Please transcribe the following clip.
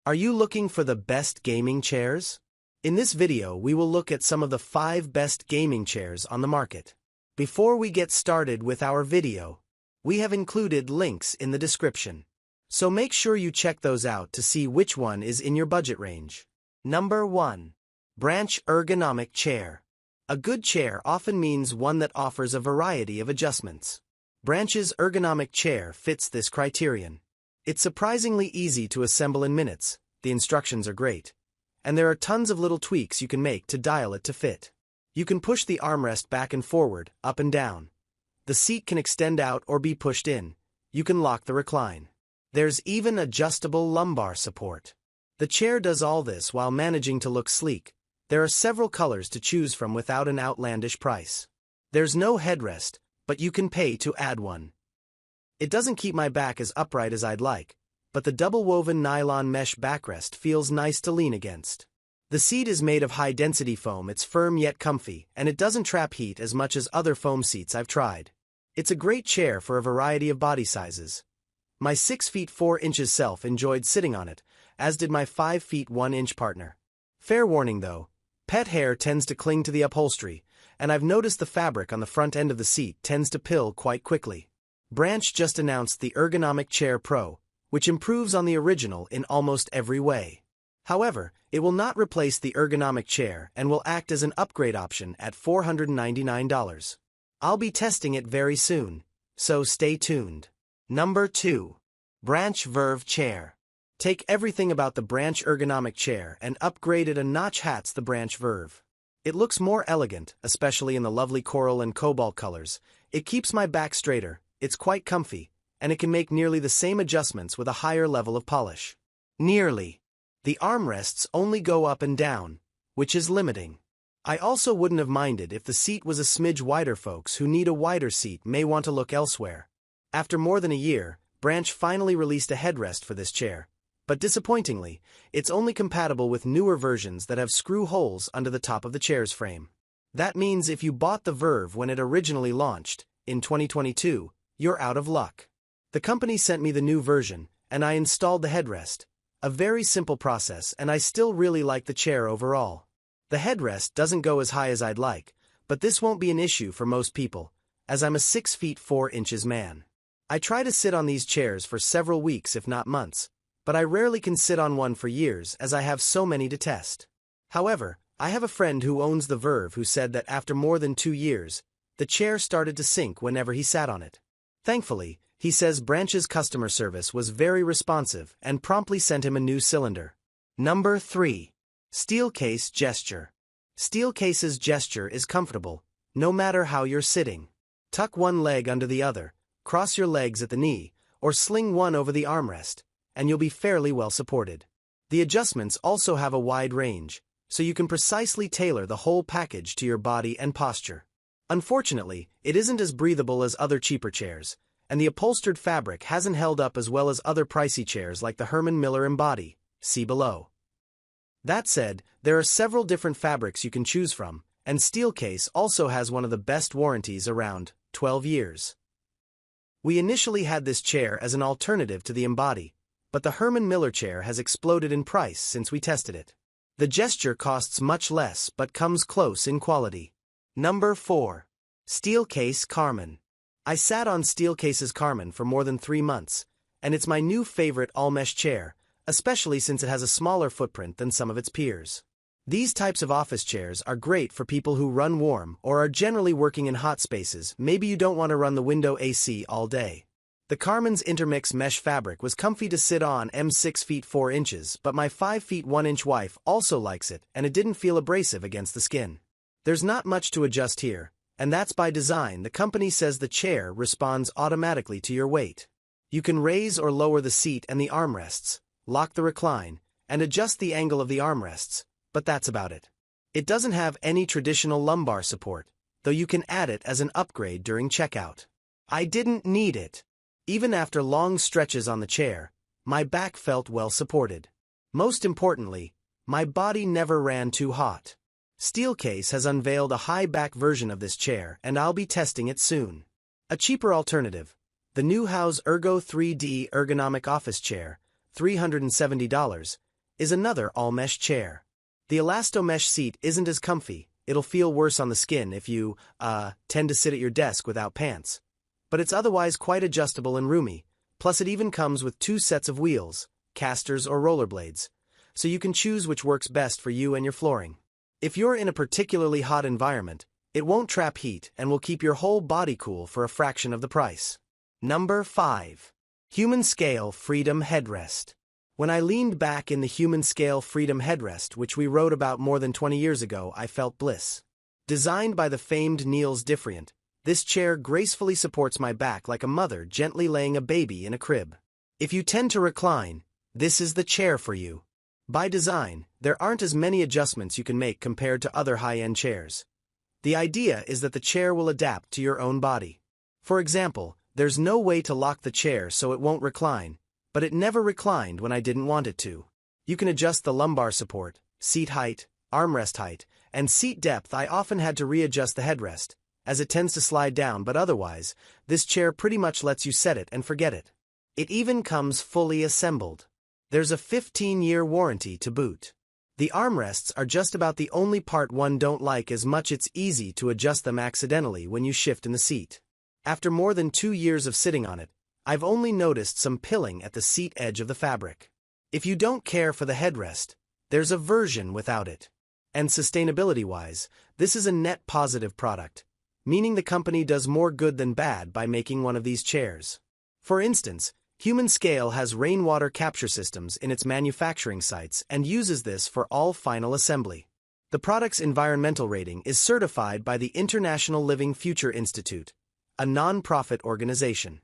Are you looking for the best gaming chairs? In this video, we will look at some of the 5 best gaming chairs on the market. Before we get started with our video, we have included links in the description. So make sure you check those out to see which one is in your budget range. Number 1. Branch Ergonomic Chair. A good chair often means one that offers a variety of adjustments. Branch's ergonomic chair fits this criterion. It's surprisingly easy to assemble in minutes, the instructions are great, and there are tons of little tweaks you can make to dial it to fit. You can push the armrest back and forward, up and down. The seat can extend out or be pushed in. You can lock the recline. There's even adjustable lumbar support. The chair does all this while managing to look sleek. There are several colors to choose from without an outlandish price. There's no headrest, but you can pay to add one. It doesn't keep my back as upright as I'd like, but the double-woven nylon mesh backrest feels nice to lean against. The seat is made of high-density foam. It's firm yet comfy, and it doesn't trap heat as much as other foam seats I've tried. It's a great chair for a variety of body sizes. My 6 feet 4 inches self enjoyed sitting on it, as did my 5 feet 1 inch partner. Fair warning though, pet hair tends to cling to the upholstery, and I've noticed the fabric on the front end of the seat tends to pill quite quickly. Branch just announced the Ergonomic Chair Pro, which improves on the original in almost every way. However, it will not replace the ergonomic chair and will act as an upgrade option at $499. I'll be testing it very soon, so stay tuned. Number 2. Branch Verve Chair. Take everything about the Branch Ergonomic Chair and upgrade it a notch. Hats the Branch Verve. It looks more elegant, especially in the lovely coral and cobalt colors. It keeps my back straighter. It's quite comfy, and it can make nearly the same adjustments with a higher level of polish. Nearly. The armrests only go up and down, which is limiting. I also wouldn't have minded if the seat was a smidge wider. Folks who need a wider seat may want to look elsewhere. After more than a year, Branch finally released a headrest for this chair, but disappointingly, it's only compatible with newer versions that have screw holes under the top of the chair's frame. That means if you bought the Verve when it originally launched, in 2022, you're out of luck. The company sent me the new version, and I installed the headrest. A very simple process, and I still really like the chair overall. The headrest doesn't go as high as I'd like, but this won't be an issue for most people, as I'm a 6 feet 4 inches man. I try to sit on these chairs for several weeks if not months, but I rarely can sit on one for years as I have so many to test. However, I have a friend who owns the Verve who said that after more than 2 years, the chair started to sink whenever he sat on it. Thankfully, he says Branch's customer service was very responsive and promptly sent him a new cylinder. Number 3. Steelcase Gesture. Steelcase's gesture is comfortable, no matter how you're sitting. Tuck one leg under the other, cross your legs at the knee, or sling one over the armrest, and you'll be fairly well supported. The adjustments also have a wide range, so you can precisely tailor the whole package to your body and posture. Unfortunately, it isn't as breathable as other cheaper chairs, and the upholstered fabric hasn't held up as well as other pricey chairs like the Herman Miller Embody, see below. That said, there are several different fabrics you can choose from, and Steelcase also has one of the best warranties around, 12 years. We initially had this chair as an alternative to the Embody, but the Herman Miller chair has exploded in price since we tested it. The gesture costs much less but comes close in quality. Number 4. Steelcase Carmen. I sat on Steelcase's Carmen for more than 3 months, and it's my new favorite all-mesh chair, especially since it has a smaller footprint than some of its peers. These types of office chairs are great for people who run warm or are generally working in hot spaces. Maybe you don't want to run the window AC all day. The Carmen's intermix mesh fabric was comfy to sit on. I'm 6 feet 4 inches, but my 5 feet 1 inch wife also likes it, and it didn't feel abrasive against the skin. There's not much to adjust here, and that's by design. The company says the chair responds automatically to your weight. You can raise or lower the seat and the armrests, lock the recline, and adjust the angle of the armrests, but that's about it. It doesn't have any traditional lumbar support, though you can add it as an upgrade during checkout. I didn't need it. Even after long stretches on the chair, my back felt well supported. Most importantly, my body never ran too hot. Steelcase has unveiled a high-back version of this chair, and I'll be testing it soon. A cheaper alternative, the new House Ergo 3D Ergonomic Office Chair, $370, is another all-mesh chair. The elasto-mesh seat isn't as comfy, it'll feel worse on the skin if you, tend to sit at your desk without pants. But it's otherwise quite adjustable and roomy, plus it even comes with 2 sets of wheels, casters or rollerblades, so you can choose which works best for you and your flooring. If you're in a particularly hot environment, it won't trap heat and will keep your whole body cool for a fraction of the price. Number 5. Human Scale Freedom Headrest. When I leaned back in the Human Scale Freedom Headrest, which we wrote about more than 20 years ago, I felt bliss. Designed by the famed Niels Different, this chair gracefully supports my back like a mother gently laying a baby in a crib. If you tend to recline, this is the chair for you. By design, there aren't as many adjustments you can make compared to other high-end chairs. The idea is that the chair will adapt to your own body. For example, there's no way to lock the chair so it won't recline, but it never reclined when I didn't want it to. You can adjust the lumbar support, seat height, armrest height, and seat depth. I often had to readjust the headrest, as it tends to slide down, but otherwise, this chair pretty much lets you set it and forget it. It even comes fully assembled. There's a 15-year warranty to boot. The armrests are just about the only part one don't like as much. It's easy to adjust them accidentally when you shift in the seat. After more than 2 years of sitting on it, I've only noticed some pilling at the seat edge of the fabric. If you don't care for the headrest, there's a version without it. And sustainability-wise, this is a net positive product, meaning the company does more good than bad by making one of these chairs. For instance, Human Scale has rainwater capture systems in its manufacturing sites and uses this for all final assembly. The product's environmental rating is certified by the International Living Future Institute, a non-profit organization.